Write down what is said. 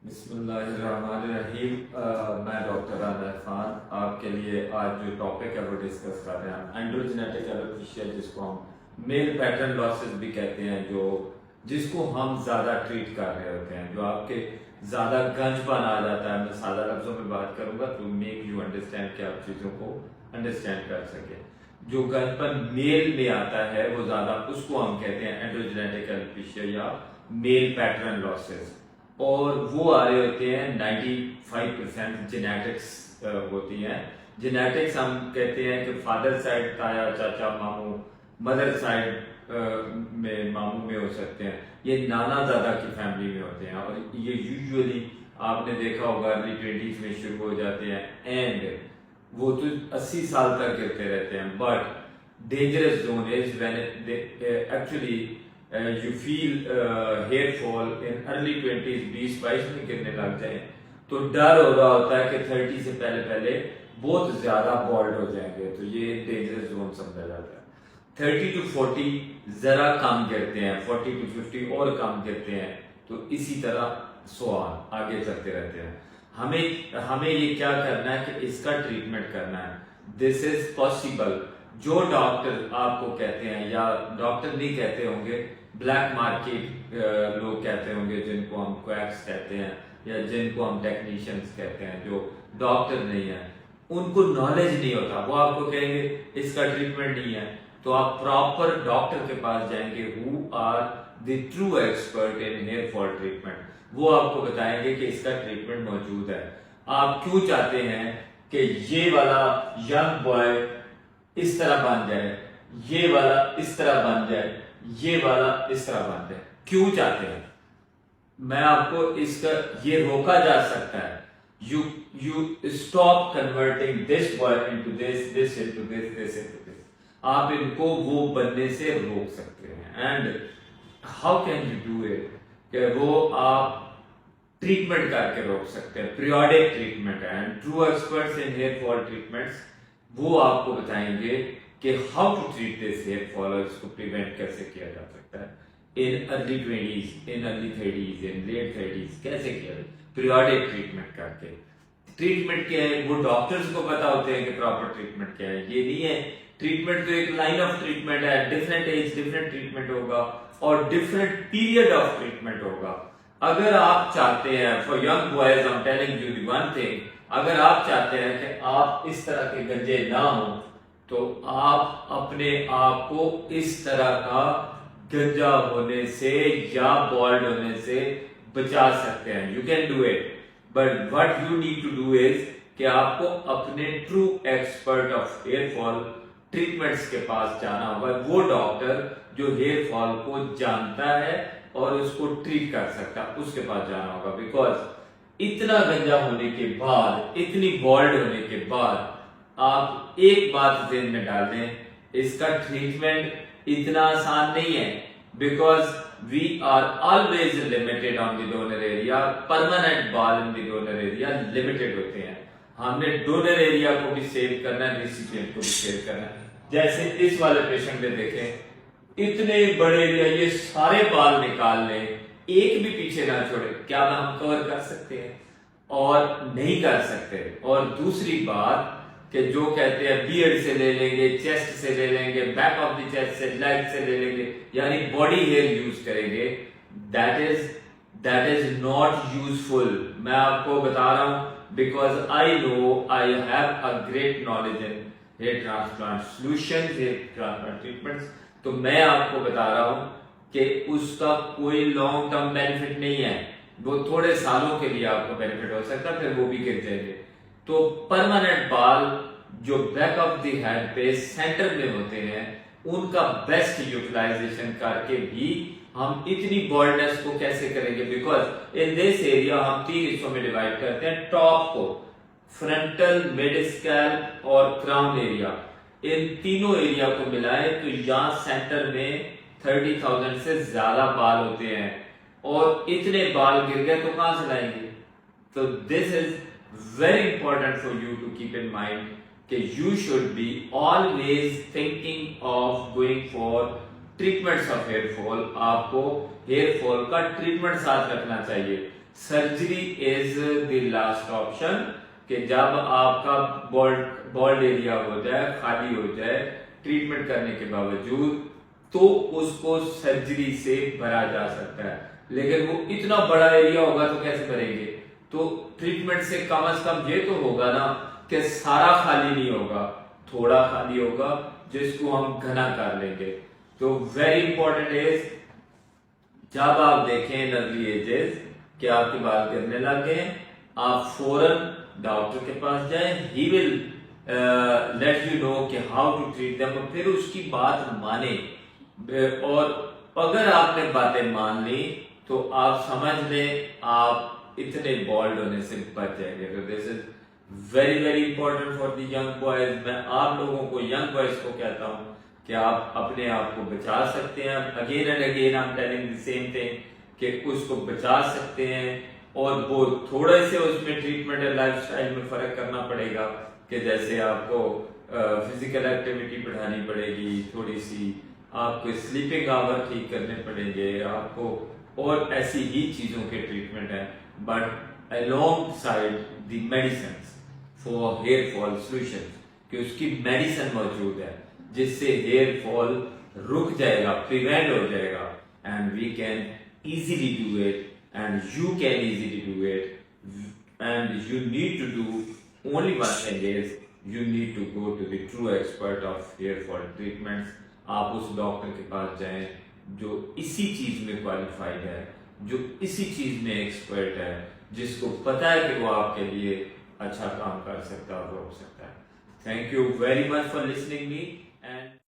बिस्मिल्लाहिर्रहमानिर्रहीम। मैं डॉक्टर राना खान आपके लिए आज जो टॉपिक है वो डिस्कस कर रहे हैं एंड्रोजेनेटिक एलोपेशिया, जिसको हम मेल पैटर्न लॉसेस भी कहते हैं, जिसको हम ज़्यादा ट्रीट कर रहे होते हैं, जो आपके ज़्यादा गंजपन आ जाता है। मैं सादा लफ्ज़ों में बात करूंगा टू मेक यू अंडरस्टैंड कि आप चीज़ों को अंडरस्टैंड कर सके। जो गंजपन मेल में आता है वो ज़्यादा, उसको हम कहते हैं एंड्रोजेनेटिक एलोपेशिया या मेल पैटर्न लॉसेस। और वो आ रहे होते हैं 95% जेनेटिक्स होती हैं। जेनेटिक्स हम कहते हैं कि फादर साइड ताया चाचा मामू, मदर साइड में मामू में हो सकते हैं, ये नाना दादा की फैमिली में होते हैं। और ये यूजुअली आपने देखा होगा अर्ली 20s में शुरू हो जाते हैं एंड वो तो 80 साल तक गिरते रहते हैं। But dangerous zone is when actually you feel hair fall in early 20s, 20-22 में गिरने लग जाए तो डर हो रहा होता है कि 30 से पहले पहले बहुत ज्यादा बॉल्ड हो जाएंगे, तो ये डेंजरस जोन समझा जाता है। 30 to 40 जरा कम गिरते हैं, 40 to 50 और कम गिरते हैं, तो इसी तरह सवाल आगे चलते रहते हैं। हमें ये क्या करना है कि इसका ट्रीटमेंट करना है। This is possible. जो डॉक्टर आपको कहते हैं, या डॉक्टर नहीं कहते होंगे, ब्लैक मार्केट लोग कहते होंगे, जिनको हम क्वैक्स कहते हैं या जिनको हम टेक्नीशियंस कहते हैं, जो डॉक्टर नहीं है, उनको नॉलेज नहीं होता। वो आपको कहेंगे इसका ट्रीटमेंट नहीं है, तो आप प्रॉपर डॉक्टर के पास जाएंगे who are the true expert in hair fall treatment. वो आपको बताएंगे कि इसका ट्रीटमेंट मौजूद है। आप क्यों चाहते हैं कि ये वाला यंग बॉय इस तरह बन जाए, ये वाला इस तरह बन जाए, ये वाला इस तरह बन जाए, क्यों चाहते हैं? मैं आपको इसका ये रोका जा सकता है। You stop converting this boy into this into this into this. आप इनको वो बनने से रोक सकते हैं। And how can you do it? कि वो आप ट्रीटमेंट करके रोक सकते हैं, पीरियोडिक ट्रीटमेंट है। And true experts in hair fall treatments वो आपको बताएंगे कि how to treat this hair fall और इसको प्रिवेंट कैसे किया जा सकता है in early 20s, in early 30s, in late 30s, कैसे किया जाए पीरियोडिक ट्रीटमेंट करके। ट्रीटमेंट क्या है वो डॉक्टर्स को पता होते हैं कि प्रॉपर ट्रीटमेंट क्या है। ये नहीं है, ट्रीटमेंट तो एक लाइन ऑफ ट्रीटमेंट है, डिफरेंट एज डिफरेंट ट्रीटमेंट होगा और डिफरेंट पीरियड ऑफ ट्रीटमेंट होगा। अगर आप चाहते हैं for young boys, I am telling you the one thing, अगर आप चाहते हैं कि आप इस तरह के गंजे ना हो, तो आप अपने आप को इस तरह का गंजा होने से या बॉल्ड होने से बचा सकते हैं। You can do it, but what you need to do is कि आपको अपने true expert of hair fall treatments के पास जाना होगा। वो डॉक्टर जो हेयर फॉल को जानता है और उसको ट्रीट कर सकता है, उसके पास जाना होगा। बिकॉज इतना गंजा होने के बाद, इतनी बॉल्ड होने के बाद, आप एक बात ध्यान में डाल दें, इसका ट्रीटमेंट इतना आसान नहीं है। Because we are always limited on the donor area. Permanent बाल in the donor area limited होते हैं। हमने डोनर एरिया को भी सेव करना है, रिसिपिएंट को भी सेव करना है। जैसे इस वाले पेशेंट में देखें, इतने बड़े एरिया, ये सारे बाल निकाल लें, एक भी पीछे ना छोड़े, क्या हम कवर कर सकते हैं? और नहीं कर सकते। और दूसरी बात कि जो कहते हैं बियर्ड से ले लेंगे, चेस्ट से ले लेंगे, बैक ऑफ द चेस्ट से, लेग से ले लेंगे, यानी बॉडी हेयर यूज करेंगे, दैट इज नॉट यूजफुल। मैं आपको बता रहा हूं because I know, I have a great knowledge in hair transplant solution, hair transplant treatments. तो मैं आपको बता रहा हूं कि उसका कोई लॉन्ग टर्म बेनिफिट नहीं है। वो थोड़े सालों के लिए आपको बेनिफिट हो सकता है, फिर वो भी गिर जाएंगे। तो परमानेंट बाल जो बैक ऑफ द हेड पे सेंटर में होते हैं, उनका बेस्ट यूटिलाइजेशन करके भी हम इतनी बॉल्डनेस को कैसे करेंगे? बिकॉज इन दिस एरिया हम 3 हिस्सों में डिवाइड करते हैं। टॉप को फ्रंटल, मिड स्कैल्प और क्राउन एरिया, इन तीनों एरिया को मिलाएं तो यहां सेंटर में 30,000 से ज्यादा बाल होते हैं। और इतने बाल गिर गए तो कहां से लाएंगे? तो this is very important for you to keep in mind that you should be always thinking of going for treatments of hair fall, आपको हेयर फॉल का ट्रीटमेंट साथ रखना चाहिए। Surgery is the last option, कि जब आपका bold area हो जाए, खाली हो जाए ट्रीटमेंट करने के बावजूद, तो उसको सर्जरी से भरा जा सकता है। लेकिन वो इतना बड़ा एरिया होगा तो कैसे भरेंगे? तो ट्रीटमेंट से कम ये तो होगा ना कि सारा खाली नहीं होगा, थोड़ा खाली होगा जिसको हम घना कर लेंगे। तो वेरी इंपॉर्टेंट इज, जब आप देखें इन अर्ली एजेस कि आपके बाल गिरने लग गए, आप फौरन डॉक्टर के पास जाएं, he will let you know कि हाउ टू ट्रीट देम, और फिर उसकी बात माने। और अगर आपने बातें मान ली तो आप समझ लें आप इतने बॉल्ड होने से बच जाएंगे। तो this is very very important for the young boys. मैं आप लोगों को, यंग बॉयज को कहता हूं कि आप अपने आप को बचा सकते हैं। Again and again I am telling the same thing कि उसको बचा सकते हैं, और वो थोड़े से उसमें ट्रीटमेंट और लाइफस्टाइल में फर्क करना पड़ेगा, कि जैसे आपको फिजिकल एक्टिविटी बढ़ानी पड़ेगी, थोड़ी सी आपको स्लीपिंग आवर ठीक करने पड़ेंगे आपको, और ऐसी ही चीजों के ट्रीटमेंट है। But alongside the medicine for hair fall solution, कि उसकी मेडिसिन मौजूद है जिससे हेयर फॉल रुक जाएगा, प्रिवेंट हो जाएगा, and we can easily do it, and you can easily do it, and you need to do only one thing is you need to go to the true expert of hair fall treatments. आप उस doctor के पास जाएं जो इसी चीज में qualified है, जो इसी चीज में एक्सपर्ट है, जिसको पता है कि वो आपके लिए अच्छा काम कर सकता है और रोक सकता है। Thank you very much for listening me. And